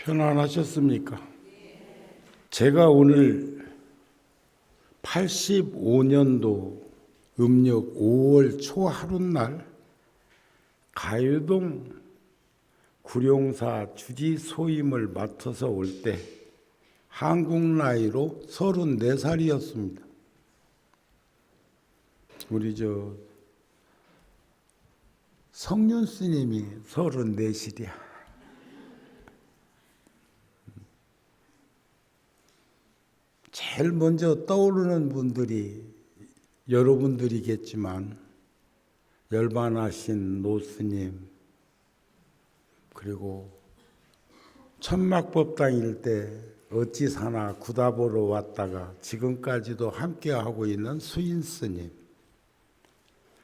편안하셨습니까? 제가 오늘 85년도 음력 5월 초 하룻날 가요동 구룡사 주지 소임을 맡아서 올 때 한국 나이로 34살이었습니다. 우리 성륜 스님이 34이야. 제일 먼저 떠오르는 분들이 여러분들이겠지만 열반하신 노스님, 그리고 천막법당일 때 어찌 사나 구답으로 왔다가 지금까지도 함께하고 있는 수인스님,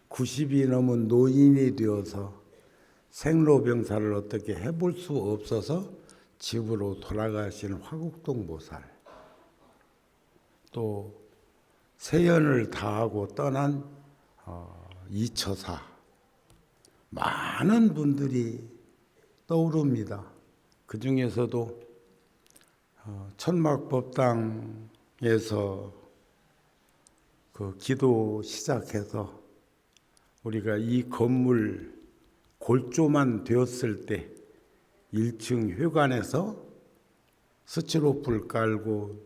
90이 넘은 노인이 되어서 생로병사를 어떻게 해볼 수 없어서 집으로 돌아가신 화국동 보살, 또 세연을 다하고 떠난 이처사, 많은 분들이 떠오릅니다. 그 중에서도 천막법당에서 그 기도 시작해서 우리가 이 건물 골조만 되었을 때 1층 회관에서 스티로폴 깔고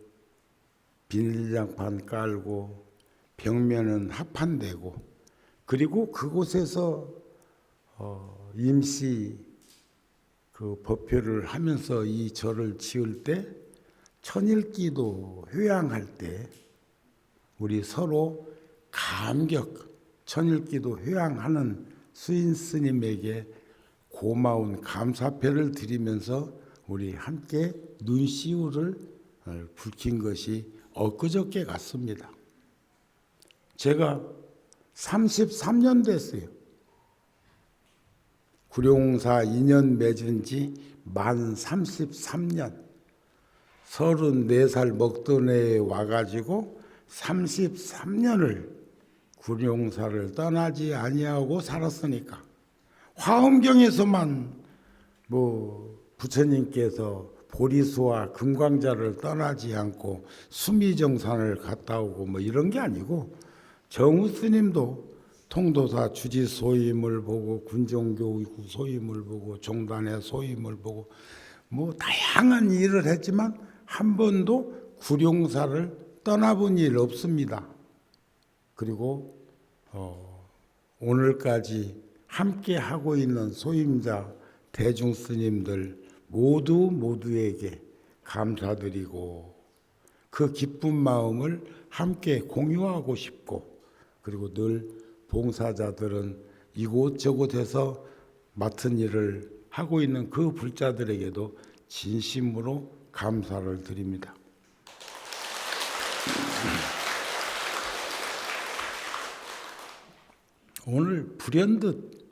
비닐장판 깔고 벽면은 합판되고, 그리고 그곳에서 임시 그 법회를 하면서 이 절을 지을 때 천일기도 회향할 때 우리 서로 감격, 천일기도 회향하는 수인 스님에게 고마운 감사패를 드리면서 우리 함께 눈시울을 붉힌 것이 엊그저께 같습니다. 제가 33년 됐어요. 구룡사 인연 맺은 지 만 33년. 34살 먹던 해에 와가지고 33년을 구룡사를 떠나지 아니하고 살았으니까, 화엄경에서만 부처님께서 보리수와 금광자를 떠나지 않고 수미정산을 갔다 오고 이런 게 아니고, 정우 스님도 통도사 주지 소임을 보고 군종교육 소임을 보고 종단의 소임을 보고 다양한 일을 했지만 한 번도 구룡사를 떠나본 일 없습니다. 그리고 오늘까지 함께 하고 있는 소임자 대중 스님들 모두에게 감사드리고 그 기쁜 마음을 함께 공유하고 싶고, 그리고 늘 봉사자들은 이곳저곳에서 맡은 일을 하고 있는 그 불자들에게도 진심으로 감사를 드립니다. 오늘 불현듯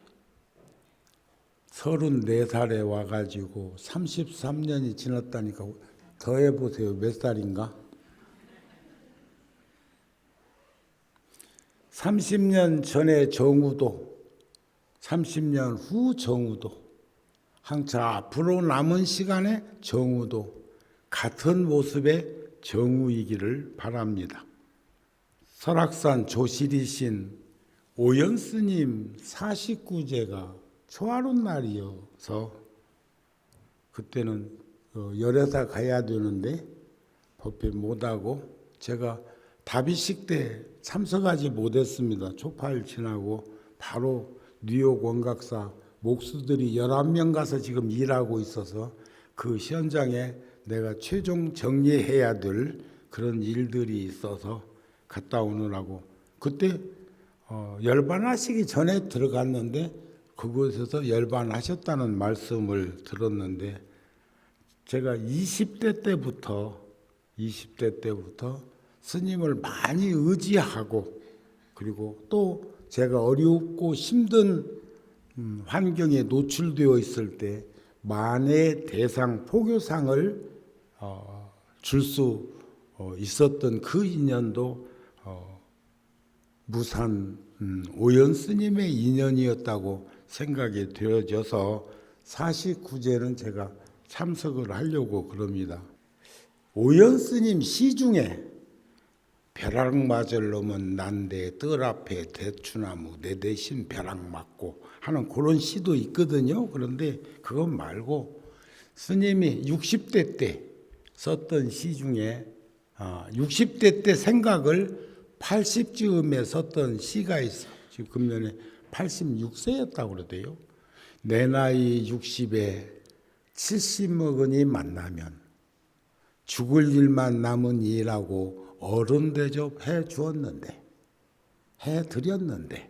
34살에 와가지고 33년이 지났다니까 더해보세요. 몇 살인가? 30년 전에 정우도, 30년 후 정우도, 한차 앞으로 남은 시간에 정우도 같은 모습의 정우이기를 바랍니다. 설악산 조실이신 오연스님 49제가 초하룻 날이어서 그때는 열애사 가야 되는데 법회 못하고 제가 다비식 때 참석하지 못했습니다. 초파일 지나고 바로 뉴욕 원각사 목수들이 11명 가서 지금 일하고 있어서 그 현장에 내가 최종 정리해야 될 그런 일들이 있어서 갔다 오느라고, 그때 열반하시기 전에 들어갔는데 그곳에서 열반하셨다는 말씀을 들었는데, 제가 20대 때부터 스님을 많이 의지하고, 그리고 또 제가 어렵고 힘든 환경에 노출되어 있을 때 만의 대상 포교상을 줄 수 있었던 그 인연도 무산 오연 스님의 인연이었다고 생각이 되어져서 49제는 제가 참석을 하려고 그럽니다. 오연 스님 시 중에 벼락 맞을 놈은 난데 뜰 앞에 대추나무 내 대신 벼락 맞고 하는 그런 시도 있거든요. 그런데 그것 말고 스님이 60대 때 썼던 시 중에 60대 때 생각을 80쯤에 썼던 시가 있어. 지금 금년에 86세였다고 그러대요. 내 나이 60에 70 먹으니 만나면 죽을 일만 남은 일하고 어른 대접해 주었는데, 해 드렸는데,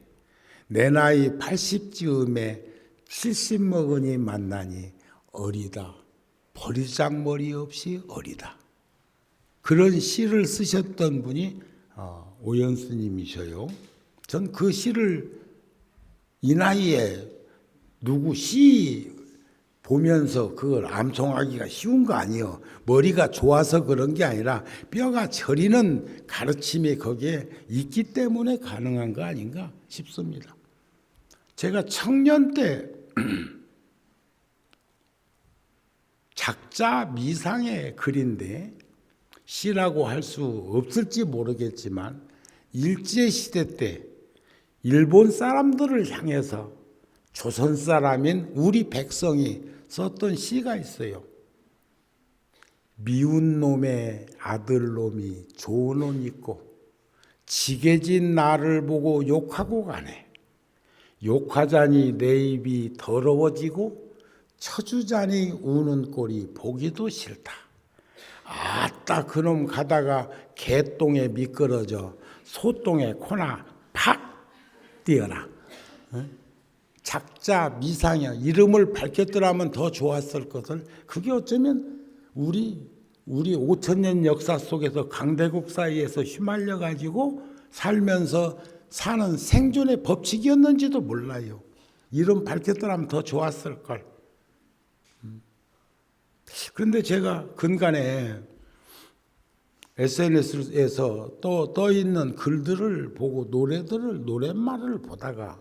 내 나이 80쯤에 70 먹으니 만나니 어리다. 버리장머리 없이 어리다. 그런 시를 쓰셨던 분이 오연 스님이셔요. 전 그 시를 이 나이에 누구 시 보면서 그걸 암송하기가 쉬운 거 아니에요. 머리가 좋아서 그런 게 아니라 뼈가 저리는 가르침이 거기에 있기 때문에 가능한 거 아닌가 싶습니다. 제가 청년 때 작자 미상의 글인데 시라고 할 수 없을지 모르겠지만 일제시대 때 일본 사람들을 향해서 조선 사람인 우리 백성이 썼던 시가 있어요. 미운 놈의 아들놈이 좋은 옷 입고 지게진 나를 보고 욕하고 가네. 욕하자니 내 입이 더러워지고 쳐주자니 우는 꼴이 보기도 싫다. 아따 그놈 가다가 개똥에 미끄러져 소똥에 코나 팍 뛰어라. 작자 미상이야. 이름을 밝혔더라면 더 좋았을 것을. 그게 어쩌면 우리 5천년 역사 속에서 강대국 사이에서 휘말려 가지고 살면서 사는 생존의 법칙이었는지도 몰라요. 이름 밝혔더라면 더 좋았을 걸. 그런데 제가 근간에 SNS에서 또 떠 있는 글들을 보고 노랫말을 보다가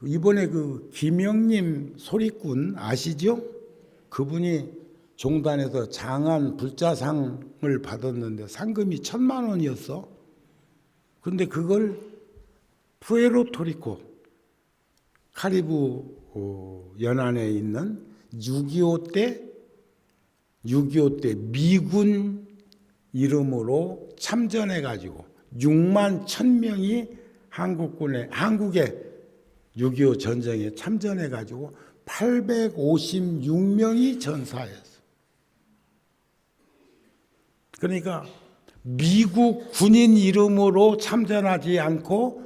이번에 그 김영림 소리꾼 아시죠? 그분이 종단에서 장안 불자상을 받았는데 상금이 1,000만 원이었어. 그런데 그걸 푸에르토리코 카리브 연안에 있는 6.25 때 미군 이름으로 참전해 가지고 6만 1,000명이 한국의 6.25 전쟁에 참전해 가지고 856명이 전사했어. 그러니까 미국 군인 이름으로 참전하지 않고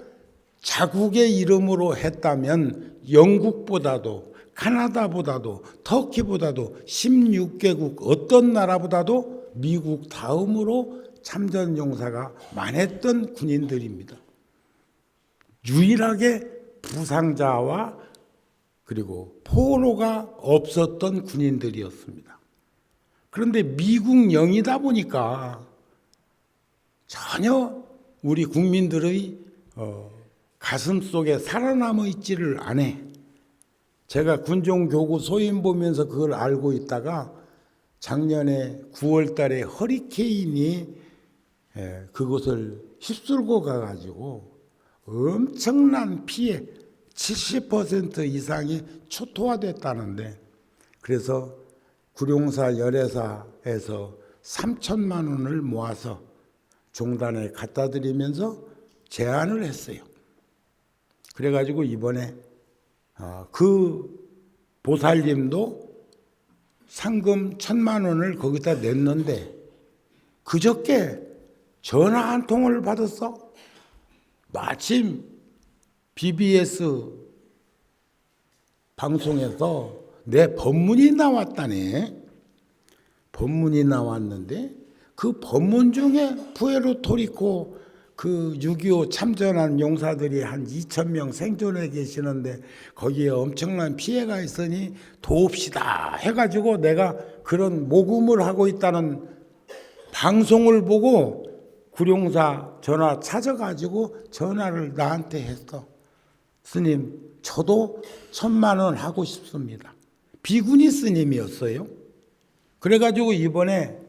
자국의 이름으로 했다면 영국보다도 카나다보다도 터키보다도 16개국 어떤 나라보다도 미국 다음으로 참전 용사가 많았던 군인들입니다. 유일하게 부상자와 그리고 포로가 없었던 군인들이었습니다. 그런데 미국령이다 보니까 전혀 우리 국민들의 가슴 속에 살아남아 있지를 않아. 제가 군종교구 소인 보면서 그걸 알고 있다가 작년에 9월 달에 허리케인이 그곳을 휩쓸고 가가지고 엄청난 피해 70% 이상이 초토화됐다는데, 그래서 구룡사 열애사에서 3천만 원을 모아서 종단에 갖다 드리면서 제안을 했어요. 그래가지고 이번에 그 보살님도 상금 1,000만 원을 거기다 냈는데 그저께 전화 한 통을 받았어. 마침 BBS 방송에서 내 법문이 나왔다네. 법문이 나왔는데 그 법문 중에 푸에르토리코 그 6.25 참전한 용사들이 한 2,000명 생존해 계시는데 거기에 엄청난 피해가 있으니 도웁시다 해가지고 내가 그런 모금을 하고 있다는 방송을 보고 구룡사 전화 찾아가지고 전화를 나한테 했어. 스님, 저도 1,000만 원 하고 싶습니다. 비구니 스님이었어요. 그래가지고 이번에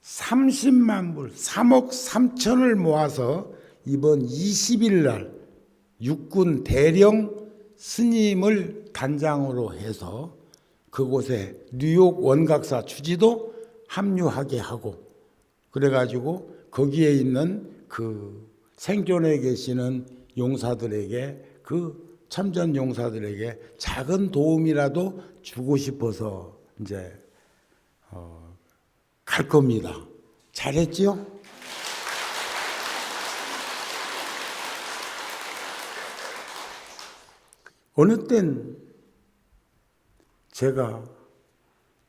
30만 불, 3억 3천을 모아서 이번 20일 날 육군 대령 스님을 단장으로 해서 그곳에 뉴욕 원각사 주지도 합류하게 하고, 그래가지고 거기에 있는 그 생존해 계시는 용사들에게, 그 참전 용사들에게 작은 도움이라도 주고 싶어서 이제 갈 겁니다. 잘했지요? 어느 땐 제가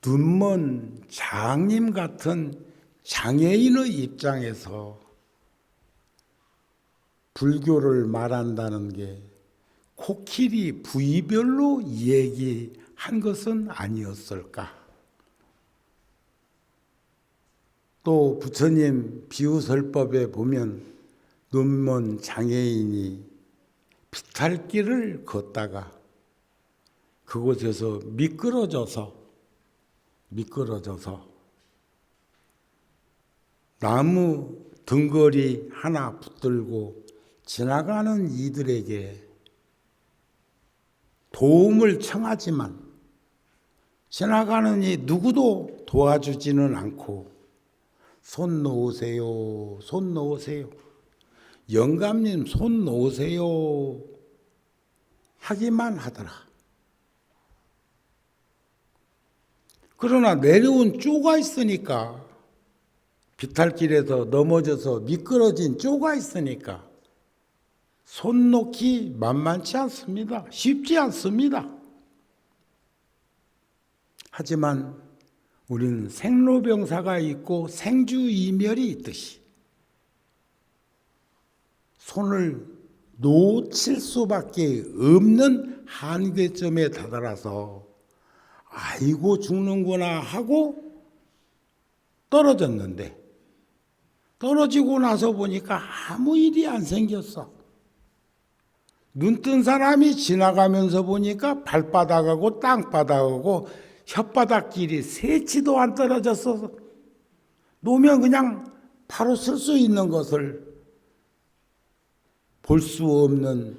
눈먼 장님 같은 장애인의 입장에서 불교를 말한다는 게 코끼리 부위별로 얘기한 것은 아니었을까? 또 부처님 비유설법에 보면 눈먼 장애인이 비탈길을 걷다가 그곳에서 미끄러져서 나무 등걸이 하나 붙들고 지나가는 이들에게 도움을 청하지만 지나가는 이 누구도 도와주지는 않고 손 놓으세요, 손 놓으세요, 영감님 손 놓으세요 하기만 하더라. 그러나 내려온 쪼가 있으니까, 비탈길에서 넘어져서 미끄러진 쪼가 있으니까 손 놓기 만만치 않습니다. 쉽지 않습니다. 하지만 우리는 생로병사가 있고 생주이멸이 있듯이 손을 놓칠 수밖에 없는 한계점에 다다라서 아이고 죽는구나 하고 떨어졌는데, 떨어지고 나서 보니까 아무 일이 안 생겼어. 눈뜬 사람이 지나가면서 보니까 발바닥하고 땅바닥하고 혓바닥끼리 새치도 안 떨어졌어. 놓으면 그냥 바로 쓸 수 있는 것을 볼 수 없는,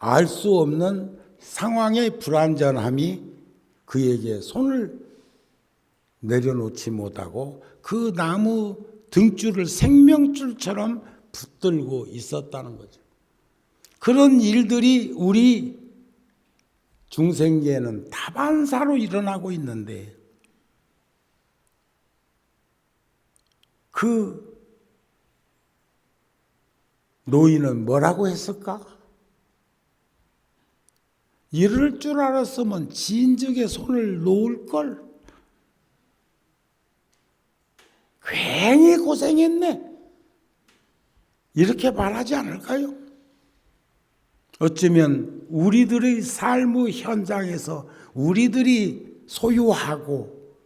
알 수 없는 상황의 불완전함이 그에게 손을 내려놓지 못하고 그 나무 등줄을 생명줄처럼 붙들고 있었다는 거죠. 그런 일들이 우리 중생계에는 다반사로 일어나고 있는데, 그 노인은 뭐라고 했을까? 이럴 줄 알았으면 진즉에 손을 놓을 걸. 괜히 고생했네. 이렇게 말하지 않을까요? 어쩌면 우리들의 삶의 현장에서 우리들이 소유하고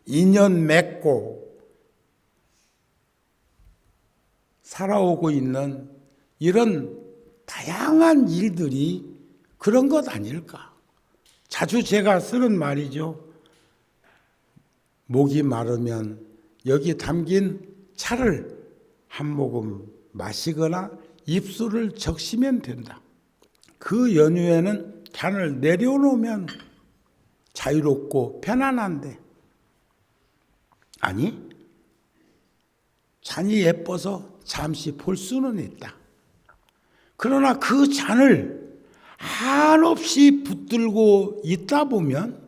인연 맺고 살아오고 있는 이런 다양한 일들이 그런 것 아닐까? 자주 제가 쓰는 말이죠. 목이 마르면 여기 담긴 차를 한 모금 마시거나 입술을 적시면 된다. 그 연후에는 잔을 내려놓으면 자유롭고 편안한데, 아니, 잔이 예뻐서 잠시 볼 수는 있다. 그러나 그 잔을 한없이 붙들고 있다 보면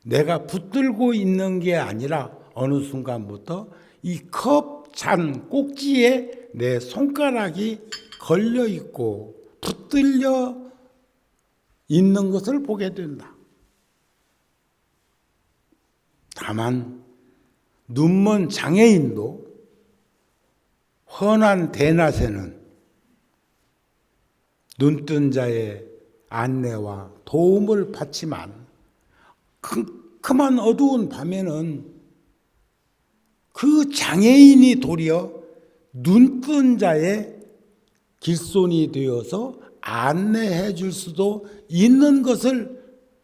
내가 붙들고 있는 게 아니라 어느 순간부터 이 컵 잔 꼭지에 내 손가락이 걸려 있고 붙들려 있는 것을 보게 된다. 다만 눈먼 장애인도 헌한 대낮에는 눈뜬 자의 안내와 도움을 받지만 큼큼한 어두운 밤에는 그 장애인이 도리어 눈뜬 자의 길손이 되어서 안내해 줄 수도 있는 것을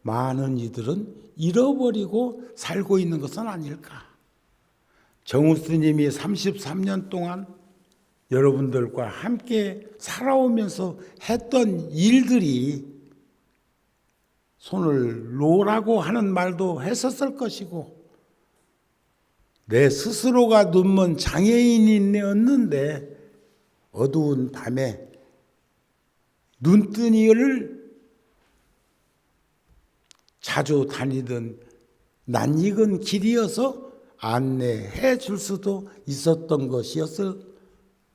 많은 이들은 잃어버리고 살고 있는 것은 아닐까. 정우 스님이 33년 동안 여러분들과 함께 살아오면서 했던 일들이 손을 놓으라고 하는 말도 했었을 것이고, 내 스스로가 눈먼 장애인이었는데 어두운 밤에 눈뜨니를 자주 다니던 낯익은 길이어서 안내해 줄 수도 있었던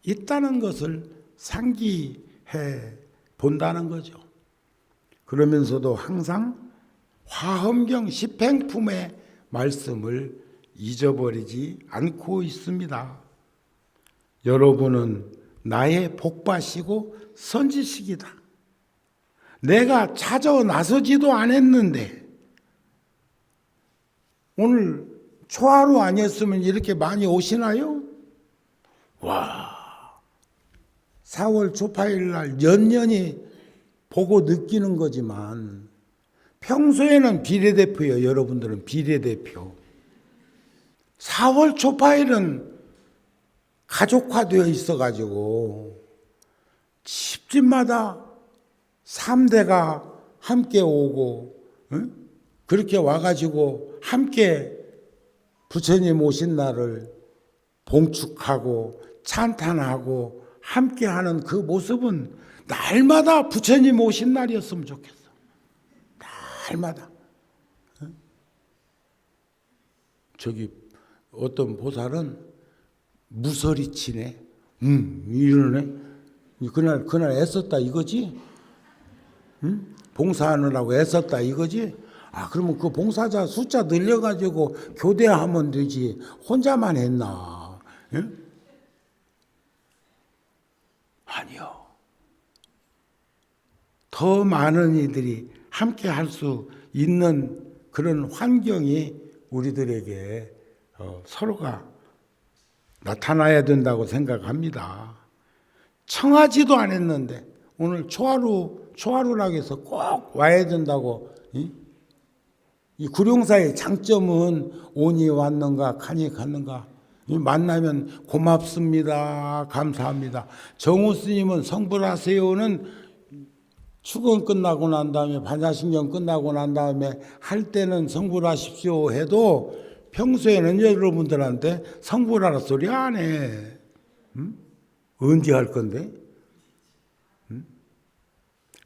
있다는 것을 상기해 본다는 거죠. 그러면서도 항상 화엄경 십행품의 말씀을 잊어버리지 않고 있습니다. 여러분은 나의 복바시고 선지식이다. 내가 찾아 나서지도 않았는데 오늘 초하루 아니었으면 이렇게 많이 오시나요? 와, 4월 초파일 날 연연히 보고 느끼는 거지만 평소에는 비례대표예요. 여러분들은 비례대표. 4월 초파일은 가족화되어 있어가지고 집집마다 3대가 함께 오고, 응? 그렇게 와가지고 함께 부처님 오신 날을 봉축하고 찬탄하고 함께하는 그 모습은 날마다 부처님 오신 날이었으면 좋겠어. 날마다. 저기 어떤 보살은 무서리치네. 이러네. 그날 애썼다 이거지? 응? 봉사하느라고 애썼다 이거지? 아, 그러면 그 봉사자 숫자 늘려가지고 교대하면 되지. 혼자만 했나? 응? 아니요. 더 많은 이들이 함께 할 수 있는 그런 환경이 우리들에게 서로가 나타나야 된다고 생각합니다. 청하지도 않았는데 오늘 초하루라고 해서 꼭 와야 된다고. 이 구룡사의 장점은 온이 왔는가 간이 갔는가. 만나면 고맙습니다. 감사합니다. 정우 스님은 성불하세요는 축원 끝나고 난 다음에 반야신경 끝나고 난 다음에 할 때는 성불하십시오 해도 평소에는 여러분들한테 성불하라 소리 안 해. 언제 할 건데?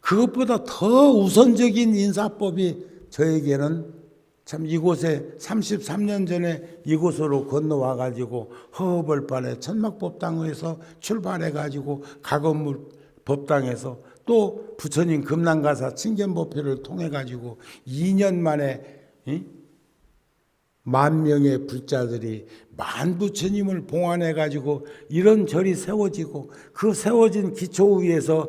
그것보다 더 우선적인 인사법이 저에게는 참 이곳에 33년 전에 이곳으로 건너와 가지고 허허벌판에 천막법당에서 출발해 가지고 가건물 법당에서 또 부처님 금난가사 친견법회를 통해 가지고 2년 만에 10,000명의 불자들이 만부처님을 봉안해 가지고 이런 절이 세워지고 그 세워진 기초 위에서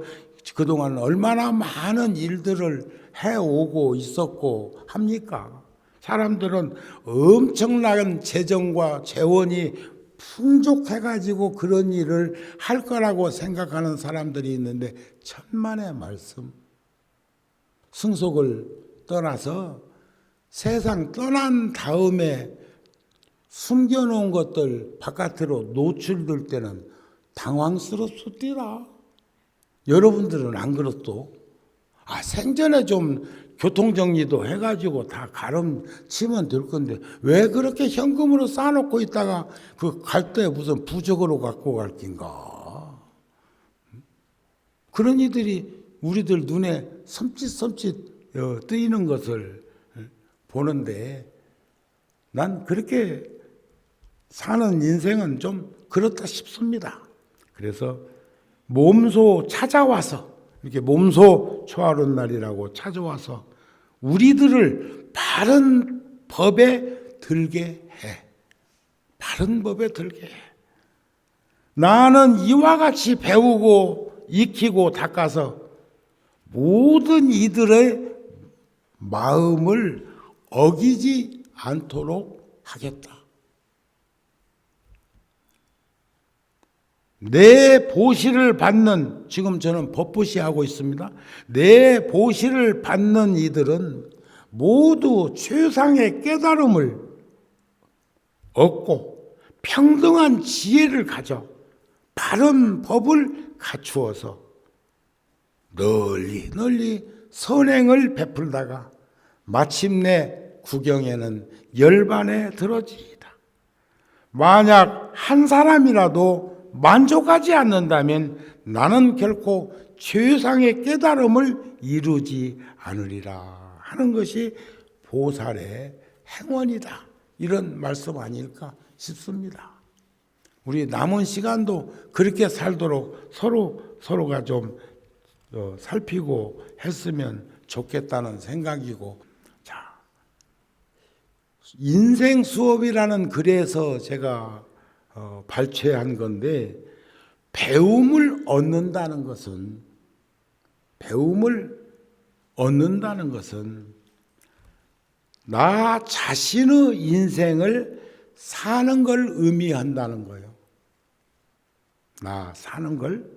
그동안 얼마나 많은 일들을 해오고 있었고 합니까? 사람들은 엄청난 재정과 재원이 풍족해가지고 그런 일을 할 거라고 생각하는 사람들이 있는데 천만의 말씀. 승속을 떠나서 세상 떠난 다음에 숨겨놓은 것들 바깥으로 노출될 때는 당황스럽습니다. 여러분들은 안 그렇소? 생전에 좀 교통정리도 해가지고 다 가름치면 될 건데 왜 그렇게 현금으로 쌓아놓고 있다가 그 갈 때 무슨 부적으로 갖고 갈 낀가? 그런 이들이 우리들 눈에 섬찟섬찟 뜨이는 것을 보는데 난 그렇게 사는 인생은 좀 그렇다 싶습니다. 그래서 몸소 찾아와서 이렇게 몸소 초하루 날이라고 찾아와서 우리들을 바른 법에 들게 해. 바른 법에 들게 해. 나는 이와 같이 배우고 익히고 닦아서 모든 이들의 마음을 어기지 않도록 하겠다. 내 보시를 받는, 지금 저는 법보시 하고 있습니다. 내 보시를 받는 이들은 모두 최상의 깨달음을 얻고 평등한 지혜를 가져 바른 법을 갖추어서 널리 널리 선행을 베풀다가 마침내 구경에는 열반에 들어지이다. 만약 한 사람이라도 만족하지 않는다면 나는 결코 최상의 깨달음을 이루지 않으리라 하는 것이 보살의 행원이다. 이런 말씀 아닐까 싶습니다. 우리 남은 시간도 그렇게 살도록 서로가 좀 살피고 했으면 좋겠다는 생각이고, 자, 인생 수업이라는 글에서 제가 발췌한 건데, 배움을 얻는다는 것은 나 자신의 인생을 사는 걸 의미한다는 거예요. 나 사는 걸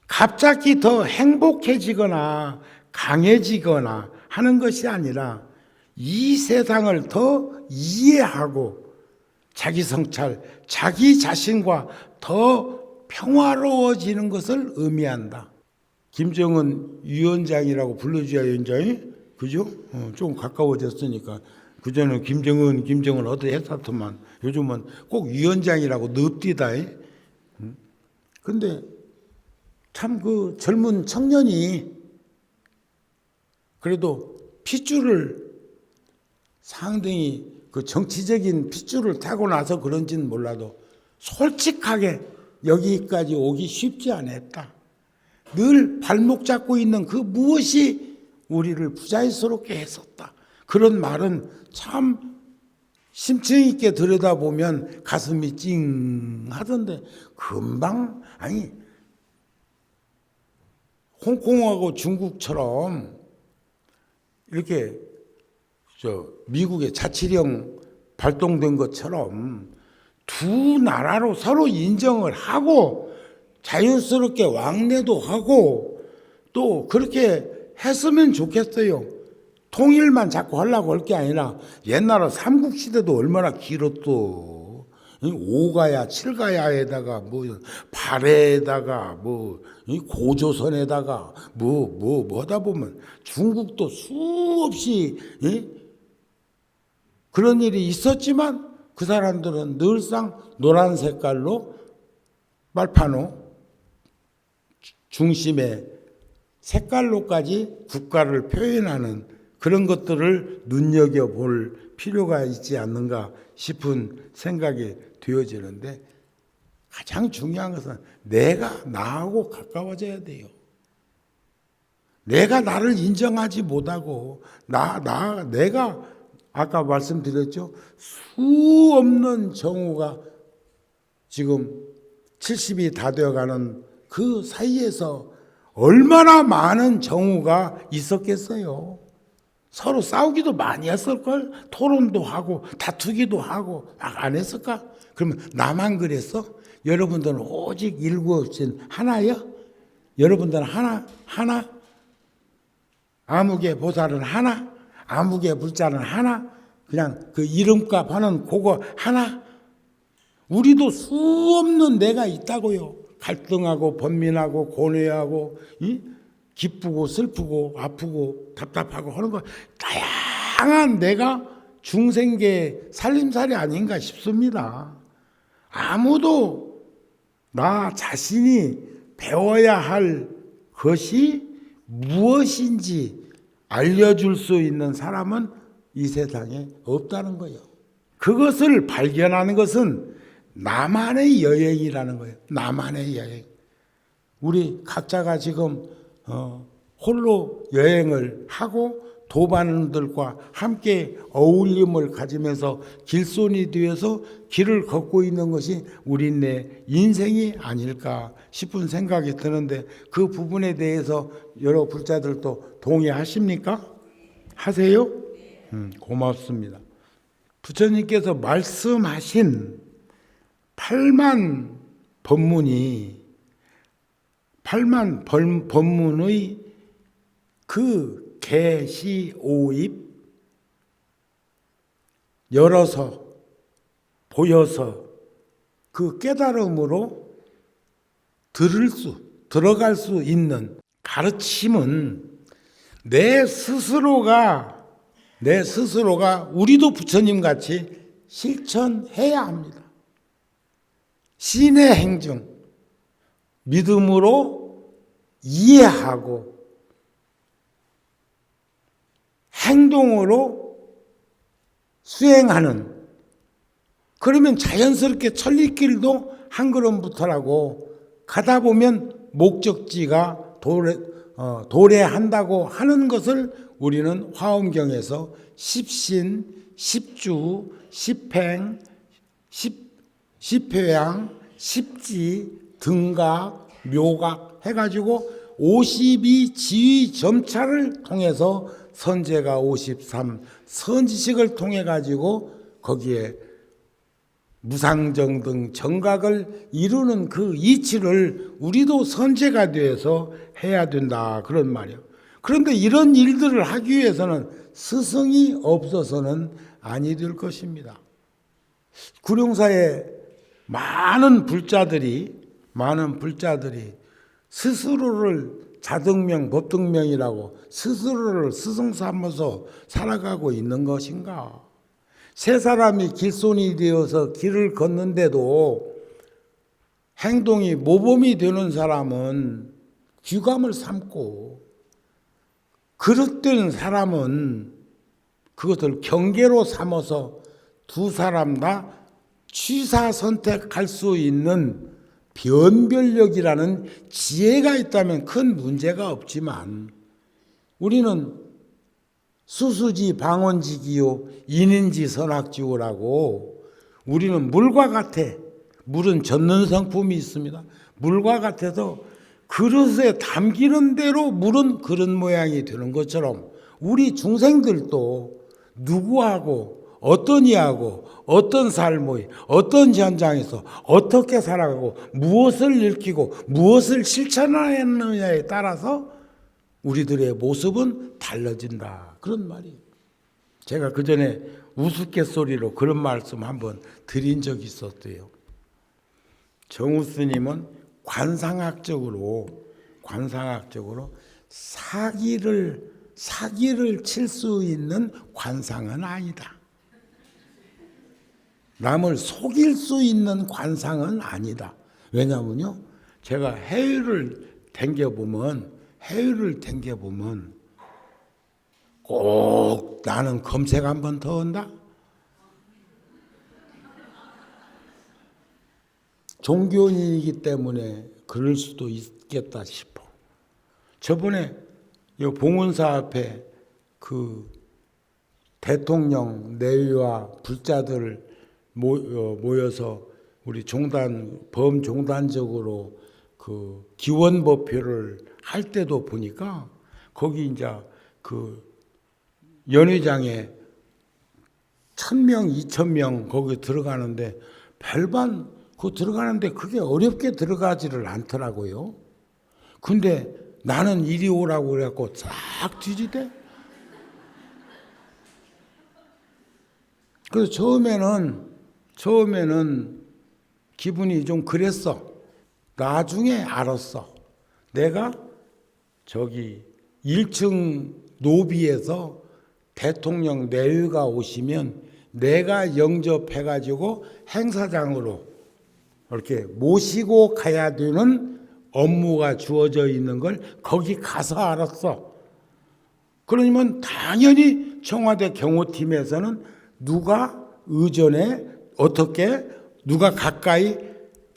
갑자기 더 행복해지거나 강해지거나 하는 것이 아니라 이 세상을 더 이해하고 자기 성찰, 자기 자신과 더 평화로워지는 것을 의미한다. 김정은 위원장이라고 불러줘야 위원장이? 그죠? 좀 가까워졌으니까. 그전에 김정은 어떻게 했었더만 요즘은 꼭 위원장이라고 늪디다. 근데 참 그 젊은 청년이 그래도 핏줄을 상당히 그 정치적인 핏줄을 타고 나서 그런지는 몰라도 솔직하게 여기까지 오기 쉽지 않았다. 늘 발목 잡고 있는 그 무엇이 우리를 부자연스럽게 했었다. 그런 말은 참 심층 있게 들여다보면 가슴이 찡하던데 금방 홍콩하고 중국처럼 이렇게 미국의 자치령 발동된 것처럼 두 나라로 서로 인정을 하고 자연스럽게 왕래도 하고 또 그렇게 했으면 좋겠어요. 통일만 자꾸 하려고 할 게 아니라 옛날에 삼국시대도 얼마나 길었어. 5가야 7가야에다가 뭐 발해에다가 뭐 고조선에다가 뭐다 보면 중국도 수없이 그런 일이 있었지만 그 사람들은 늘상 노란 색깔로 말판호 중심의 색깔로까지 국가를 표현하는 그런 것들을 눈여겨볼 필요가 있지 않는가 싶은 생각이 되어지는데, 가장 중요한 것은 내가 나하고 가까워져야 돼요. 내가 나를 인정하지 못하고 내가 아까 말씀드렸죠. 수 없는 정우가 지금 70이 다 되어가는 그 사이에서 얼마나 많은 정우가 있었겠어요. 서로 싸우기도 많이 했을걸. 토론도 하고 다투기도 하고 안 했을까? 그러면 나만 그랬어? 여러분들은 오직 일구어진 하나요? 여러분들은 하나? 아무개 보살은 하나? 아무개 불자는 하나? 그냥 그 이름값 하는 그거 하나? 우리도 수 없는 내가 있다고요. 갈등하고 번민하고 고뇌하고 기쁘고 슬프고 아프고 답답하고 하는 거 다양한 내가 중생계 살림살이 아닌가 싶습니다. 아무도 나 자신이 배워야 할 것이 무엇인지 알려줄 수 있는 사람은 이 세상에 없다는 거예요. 그것을 발견하는 것은 나만의 여행이라는 거예요. 나만의 여행. 우리 각자가 지금 홀로 여행을 하고 도반들과 함께 어울림을 가지면서 길손이 되어서 길을 걷고 있는 것이 우리네 인생이 아닐까 싶은 생각이 드는데, 그 부분에 대해서 여러 불자들도 동의하십니까? 하세요? 고맙습니다. 부처님께서 말씀하신 8만 법문의 그 계시오입 열어서 보여서 그 깨달음으로 들어갈 수 있는 가르침은 내 스스로가 우리도 부처님 같이 실천해야 합니다. 신의 행중, 믿음으로 이해하고 행동으로 수행하는, 그러면 자연스럽게 천리길도 한 걸음부터라고 가다 보면 목적지가 도래한다고 하는 것을 우리는 화엄경에서 십신, 십주, 십행, 십회양, 십지, 등각, 묘각 해가지고 52지위 점차를 통해서 선제가 53, 선지식을 통해 가지고 거기에 무상정 등 정각을 이루는 그 이치를 우리도 선제가 되어서 해야 된다, 그런 말이에요. 그런데 이런 일들을 하기 위해서는 스승이 없어서는 아니 될 것입니다. 구룡사에 많은 불자들이 스스로를 자등명, 법등명이라고 스스로를 스승 삼아서 살아가고 있는 것인가? 세 사람이 길손이 되어서 길을 걷는데도 행동이 모범이 되는 사람은 귀감을 삼고, 그릇된 사람은 그것을 경계로 삼아서 두 사람 다 취사 선택할 수 있는 변별력이라는 지혜가 있다면 큰 문제가 없지만, 우리는 수수지 방언지기요 인인지 선악지오라고, 우리는 물과 같아. 물은 젖는 성품이 있습니다. 물과 같아서 그릇에 담기는 대로 물은 그릇 모양이 되는 것처럼 우리 중생들도 누구하고 어떤 이하고 어떤 삶의 어떤 현장에서 어떻게 살아가고 무엇을 일으키고 무엇을 실천하느냐에 따라서 우리들의 모습은 달라진다, 그런 말이에요. 제가 그전에 우스갯소리로 그런 말씀 한번 드린 적이 있었대요. 정우 스님은 관상학적으로 사기를 칠 수 있는 관상은 아니다. 남을 속일 수 있는 관상은 아니다. 왜냐면요, 제가 해외를 댕겨보면 꼭 나는 검색 한 번 더 한다. 종교인이기 때문에 그럴 수도 있겠다 싶어. 저번에 봉은사 앞에 그 대통령 내외와 불자들 모여서 우리 범종단적으로 그 기원법표를 할 때도 보니까 거기 이제 그 연회장에 1000명, 2000명 거기 들어가는데 별반 그 들어가는데 그게 어렵게 들어가지를 않더라고요. 근데 나는 이리 오라고 그래갖고 싹 뒤지대. 그래서 처음에는 기분이 좀 그랬어. 나중에 알았어. 내가 저기 1층 노비에서 대통령 내외가 오시면 내가 영접해가지고 행사장으로 이렇게 모시고 가야 되는 업무가 주어져 있는 걸 거기 가서 알았어. 그러면 당연히 청와대 경호팀에서는 누가 의전에 어떻게 누가 가까이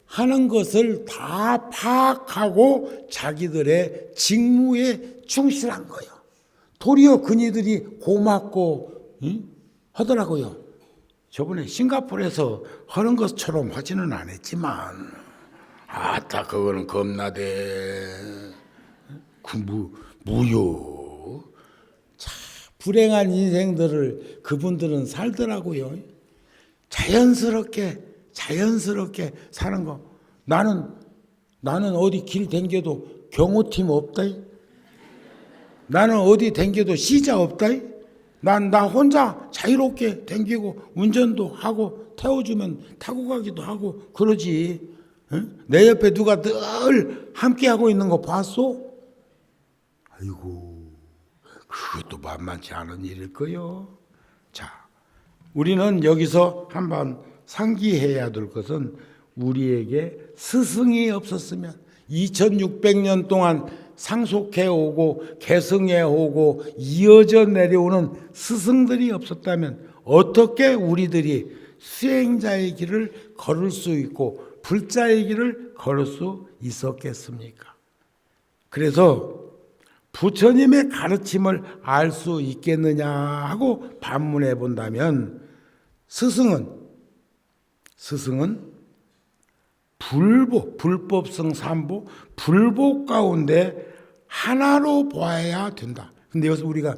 하는 것을 다 파악하고 자기들의 직무에 충실한 거예요. 도리어 그니들이 고맙고 하더라고요. 저번에 싱가포르에서 하는 것처럼 하지는 않았지만, 아따 그거는 겁나대. 무효. 참 불행한 인생들을 그분들은 살더라고요. 자연스럽게 사는 거. 나는 어디 길 댕겨도 경호팀 없다. 나는 어디 댕겨도 시자 없다. 나 혼자 자유롭게 댕기고 운전도 하고 태워주면 타고 가기도 하고 그러지. 응? 내 옆에 누가 늘 함께 하고 있는 거 봤어? 아이고, 그것도 만만치 않은 일일 거요. 자, 우리는 여기서 한번 상기해야 될 것은 우리에게 스승이 없었으면 2600년 동안 상속해 오고 계승해 오고 이어져 내려오는 스승들이 없었다면 어떻게 우리들이 수행자의 길을 걸을 수 있고 불자의 길을 걸을 수 있었겠습니까? 그래서 부처님의 가르침을 알 수 있겠느냐 하고 반문해 본다면 스승은 불법성 삼보, 불법 가운데 하나로 보아야 된다. 근데 여기서 우리가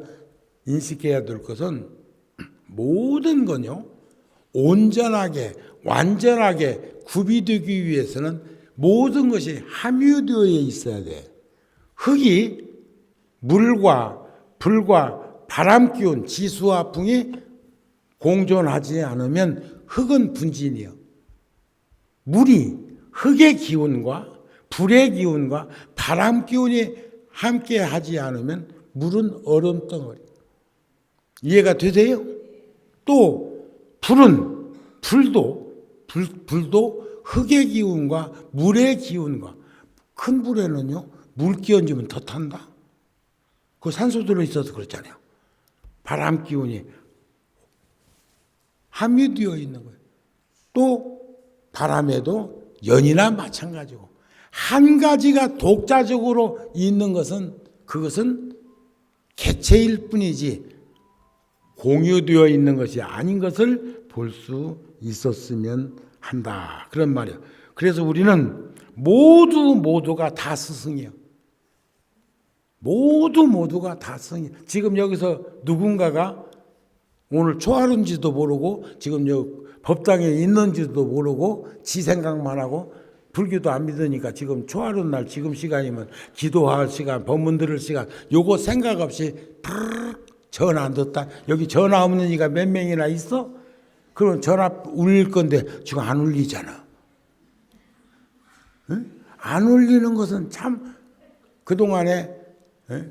인식해야 될 것은 모든 건요, 온전하게, 완전하게 구비되기 위해서는 모든 것이 함유되어 있어야 돼. 흙이 물과 불과 바람 기운, 지수와 풍이 공존하지 않으면 흙은 분진이요. 물이 흙의 기운과 불의 기운과 바람 기운이 함께 하지 않으면 물은 얼음 덩어리. 이해가 되세요? 또 불도 흙의 기운과 물의 기운과 큰 불에는요 물 끼얹으면 더 탄다. 그 산소 들어있어서 그렇잖아요. 바람 기운이 함유되어 있는 거예요. 또 바람에도 연이나 마찬가지고 한 가지가 독자적으로 있는 그것은 개체일 뿐이지 공유되어 있는 것이 아닌 것을 볼 수 있었으면 한다. 그런 말이에요. 그래서 우리는 모두가 다 스승이에요. 모두가 다 스승이에요. 지금 여기서 누군가가 오늘 초하루인지도 모르고 지금 여기 법당에 있는지도 모르고 지 생각만 하고 불교도 안 믿으니까 지금 초하루 날 지금 시간이면 기도할 시간, 법문 들을 시간 요거 생각 없이 전화 안 듣다. 여기 전화 없는 이가 몇 명이나 있어? 그럼 전화 울릴 건데 지금 안 울리잖아. 응? 안 울리는 것은 참 그동안에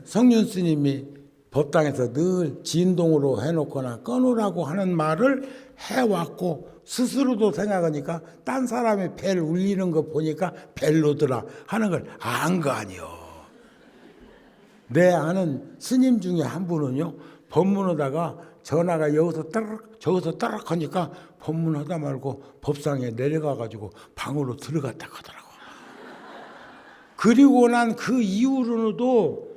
성륜 스님이 법당에서 늘 진동으로 해놓거나 꺼놓으라고 하는 말을 해왔고 스스로도 생각하니까 딴 사람의 벨 울리는 거 보니까 벨로더라 하는 걸 안 거 아니요. 내 아는 스님 중에 한 분은요 법문하다가 전화가 여기서 따락 저기서 따락 하니까 법문하다 말고 법상에 내려가가지고 방으로 들어갔다 하더라고. 그리고 난 그 이후로도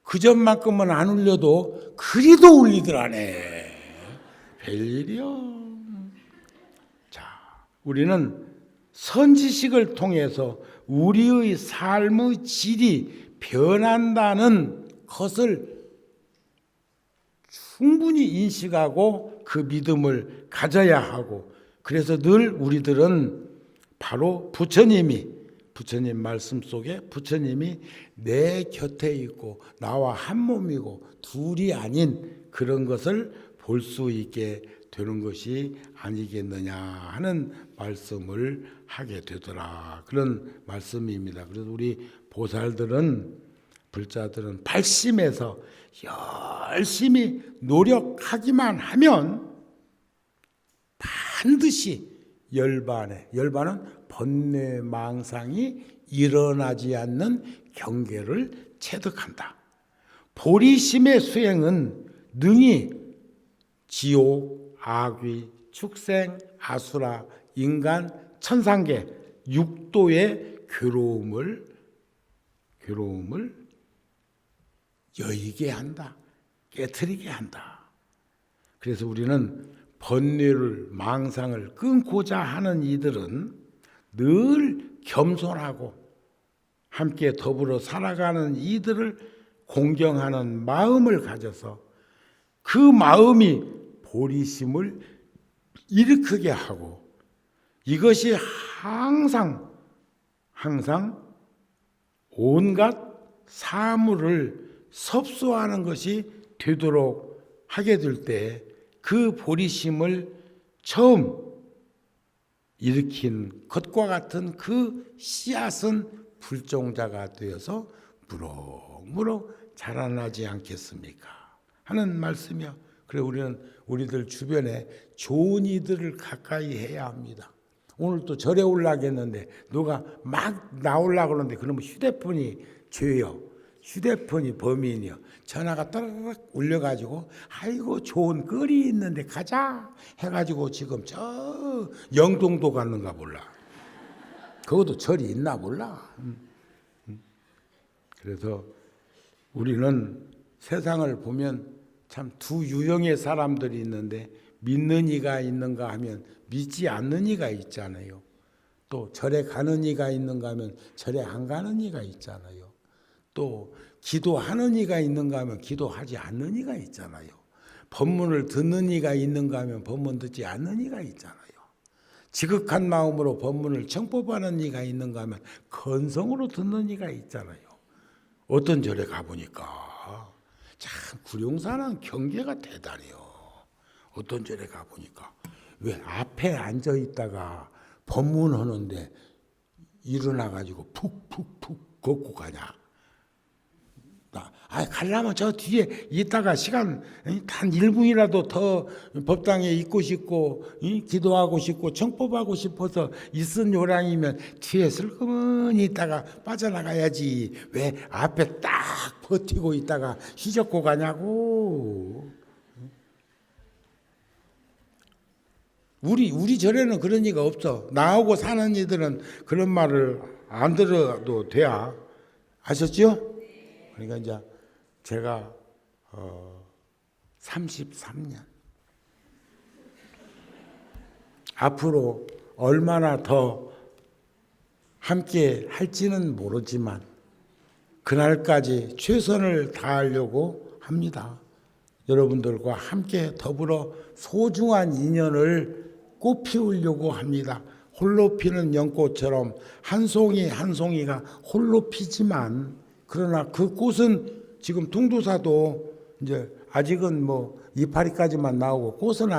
그 전만큼은 안 울려도 그리도 울리더라네. 별일이요. 자, 우리는 선지식을 통해서 우리의 삶의 질이 변한다는 것을 충분히 인식하고 그 믿음을 가져야 하고, 그래서 늘 우리들은 바로 부처님 말씀 속에 부처님이 내 곁에 있고 나와 한 몸이고 둘이 아닌 그런 것을 볼 수 있게 되는 것이 아니겠느냐 하는 말씀을 하게 되더라. 그런 말씀입니다. 그래서 우리 보살들은, 불자들은 발심해서 열심히 노력하기만 하면 반드시 열반은 번뇌망상이 일어나지 않는 경계를 체득한다. 보리심의 수행은 능히 지옥, 악귀, 축생, 아수라, 인간, 천상계, 육도의 괴로움을 여의게 한다. 깨트리게 한다. 그래서 우리는 번뇌를, 망상을 끊고자 하는 이들은 늘 겸손하고 함께 더불어 살아가는 이들을 공경하는 마음을 가져서 그 마음이 보리심을 일으키게 하고, 이것이 항상 온갖 사물을 섭수하는 것이 되도록 하게 될 때 그 보리심을 처음 일으킨 것과 같은 그 씨앗은 불종자가 되어서 무럭무럭 자라나지 않겠습니까? 하는 말씀이요. 그래 우리는 우리들 주변에 좋은 이들을 가까이 해야 합니다. 오늘 또 절에 올라가겠는데 누가 막 나오려고 그러는데 그러면 휴대폰이 죄요. 휴대폰이 범인이요. 전화가 따르륵 울려가지고 아이고 좋은 끓이 있는데 가자 해가지고 지금 저 영동도 갔는가 몰라. 그것도 절이 있나 몰라. 그래서 우리는 세상을 보면 참 두 유형의 사람들이 있는데 믿는 이가 있는가 하면 믿지 않는 이가 있잖아요. 또 절에 가는 이가 있는가 하면 절에 안 가는 이가 있잖아요. 또 기도하는 이가 있는가 하면 기도하지 않는 이가 있잖아요. 법문을 듣는 이가 있는가 하면 법문 듣지 않는 이가 있잖아요. 지극한 마음으로 법문을 청법하는 이가 있는가 하면 건성으로 듣는 이가 있잖아요. 어떤 절에 가보니까 참 구룡사는 경계가 대단해요. 어떤 절에 가보니까 왜 앞에 앉아있다가 법문하는데 일어나가지고 푹푹푹 걷고 가냐. 가려면 저 뒤에 있다가 시간 단 1분이라도 더 법당에 있고 싶고 기도하고 싶고 청법하고 싶어서 있은 요량이면 뒤에 슬그머니 있다가 빠져나가야지 왜 앞에 딱 버티고 있다가 휘젓고 가냐고. 우리 절에는 그런 이가 없어. 나오고 사는 이들은 그런 말을 안 들어도 돼야. 아셨죠? 그러니까 이제 제가 33년 앞으로 얼마나 더 함께 할지는 모르지만 그날까지 최선을 다하려고 합니다. 여러분들과 함께 더불어 소중한 인연을 꽃피우려고 합니다. 홀로 피는 연꽃처럼 한 송이 한 송이가 홀로 피지만 그러나 그 꽃은 지금 통도사도 이제 아직은 뭐 이파리까지만 나오고 꽃은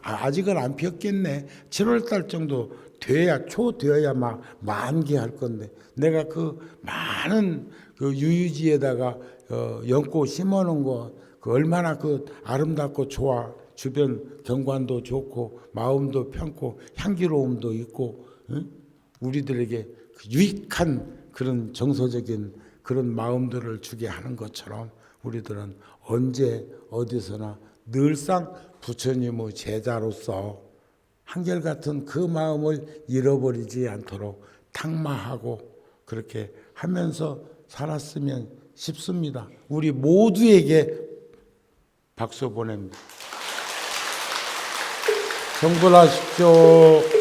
아직은 안 피었겠네. 7월달 정도 돼야 되어야 막 만개할 건데 내가 그 많은 그 유유지에다가 연꽃 심어놓은 거 그 얼마나 그 아름답고 좋아. 주변 경관도 좋고 마음도 편고 향기로움도 있고 우리들에게 유익한 그런 정서적인 그런 마음들을 주게 하는 것처럼 우리들은 언제 어디서나 늘상 부처님의 제자로서 한결같은 그 마음을 잃어버리지 않도록 탁마하고 그렇게 하면서 살았으면 싶습니다. 우리 모두에게 박수 보냅니다. 성불하십시오.